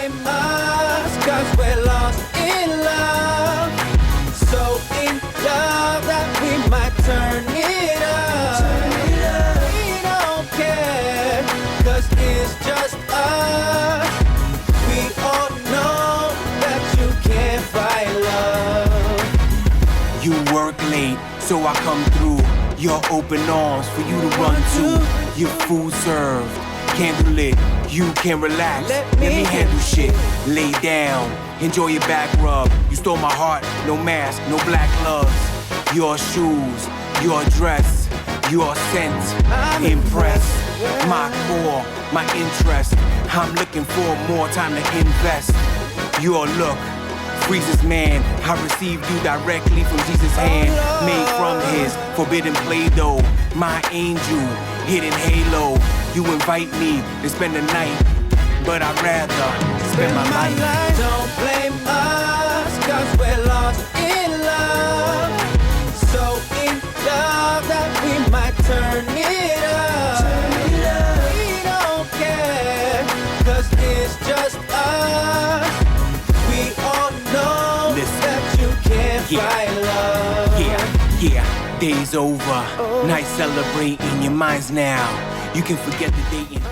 blame us, 'cause we're lost in love. So in love that we might turn it up. We don't care, 'cause it's just us. We all know that you can't fight love. You work late, so I come through. Your open arms for you to run to. Your food served, candle lit. You can relax. Let me handle shit. Lay down, enjoy your back rub. You stole my heart, no mask, no black gloves. Your shoes, your dress, your scent. Impressed. My core, my interest. I'm looking for more time to invest. Your look freezes man. I received you directly from Jesus' hand, made from his forbidden Play-Doh. My angel, hidden halo. You invite me to spend the night, but I'd rather spend my life. Don't blame us, 'cause we're lost in love. So in love that we might turn it up. We don't care, 'cause it's just us. We all know that you can't fight love. Yeah, day's over. Night celebrating, your mind's now. You can forget the dating.